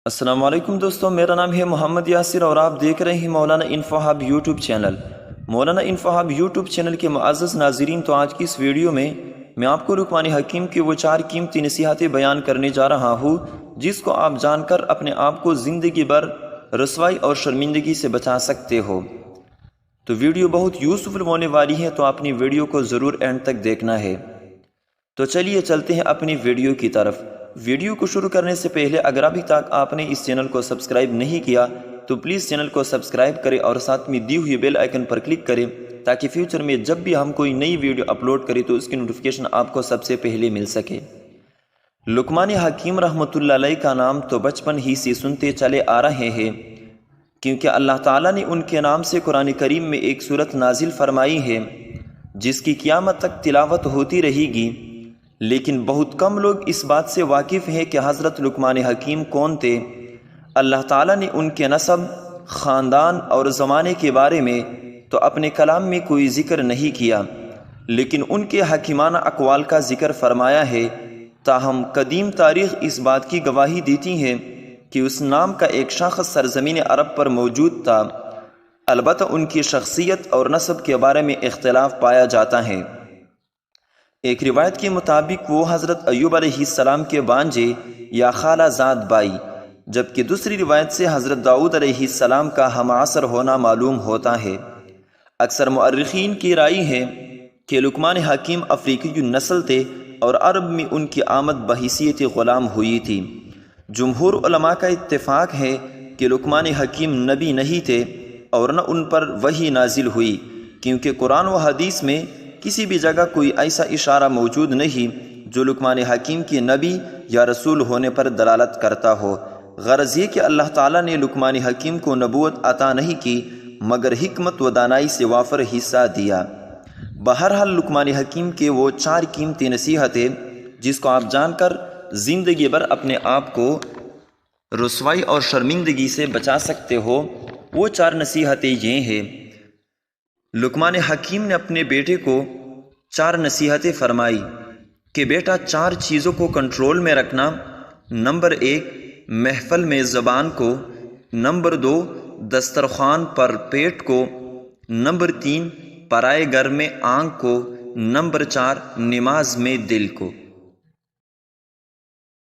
السلام علیکم دوستوں، میرا نام ہے محمد یاسر اور آپ دیکھ رہے ہیں مولانا انفو ہب یوٹیوب چینل۔ مولانا انفو ہب یوٹیوب چینل کے معزز ناظرین، تو آج کی اس ویڈیو میں آپ کو لقمان حکیم کی وہ 4 قیمتی نصیحتیں بیان کرنے جا رہا ہوں جس کو آپ جان کر اپنے آپ کو زندگی بھر رسوائی اور شرمندگی سے بچا سکتے ہو۔ تو ویڈیو بہت یوزفل ہونے والی ہے، تو اپنی ویڈیو کو ضرور اینڈ تک دیکھنا ہے۔ تو چلیے چلتے ہیں اپنی ویڈیو کی طرف۔ ویڈیو کو شروع کرنے سے پہلے اگر ابھی تک آپ نے اس چینل کو سبسکرائب نہیں کیا تو پلیز چینل کو سبسکرائب کریں اور ساتھ میں دی ہوئی بیل آئیکن پر کلک کریں تاکہ فیوچر میں جب بھی ہم کوئی نئی ویڈیو اپلوڈ کریں تو اس کی نوٹیفیکیشن آپ کو سب سے پہلے مل سکے۔ لقمان حکیم رحمۃ اللہ علیہ کا نام تو بچپن ہی سے سنتے چلے آ رہے ہیں، کیونکہ اللہ تعالیٰ نے ان کے نام سے قرآن کریم میں ایک سورت نازل فرمائی ہے جس کی قیامت تک تلاوت ہوتی رہے گی، لیکن بہت کم لوگ اس بات سے واقف ہیں کہ حضرت لقمان حکیم کون تھے۔ اللہ تعالیٰ نے ان کے نسب، خاندان اور زمانے کے بارے میں تو اپنے کلام میں کوئی ذکر نہیں کیا، لیکن ان کے حکیمانہ اقوال کا ذکر فرمایا ہے۔ تاہم قدیم تاریخ اس بات کی گواہی دیتی ہے کہ اس نام کا ایک شخص سرزمین عرب پر موجود تھا، البتہ ان کی شخصیت اور نسب کے بارے میں اختلاف پایا جاتا ہے۔ ایک روایت کے مطابق وہ حضرت ایوب علیہ السلام کے بانجے یا خالہ زاد بائی، جبکہ دوسری روایت سے حضرت داؤد علیہ السلام کا ہم عصر ہونا معلوم ہوتا ہے۔ اکثر مؤرخین کی رائے ہے کہ لقمان حکیم افریقی نسل تھے اور عرب میں ان کی آمد بحیثیت غلام ہوئی تھی۔ جمہور علماء کا اتفاق ہے کہ لقمان حکیم نبی نہیں تھے اور نہ ان پر وحی نازل ہوئی، کیونکہ قرآن و حدیث میں کسی بھی جگہ کوئی ایسا اشارہ موجود نہیں جو لقمان حکیم کی نبی یا رسول ہونے پر دلالت کرتا ہو۔ غرض یہ کہ اللہ تعالیٰ نے لقمان حکیم کو نبوت عطا نہیں کی مگر حکمت و دانائی سے وافر حصہ دیا۔ بہرحال لقمان حکیم کے وہ 4 قیمتی نصیحتیں جس کو آپ جان کر زندگی بھر اپنے آپ کو رسوائی اور شرمندگی سے بچا سکتے ہو، وہ 4 نصیحتیں یہ ہیں۔ لقمان حکیم نے اپنے بیٹے کو 4 نصیحتیں فرمائی کہ بیٹا 4 چیزوں کو کنٹرول میں رکھنا۔ نمبر 1 محفل میں زبان کو، نمبر 2 دسترخوان پر پیٹ کو، نمبر 3 پرائے گھر میں آنکھ کو، نمبر 4 نماز میں دل کو۔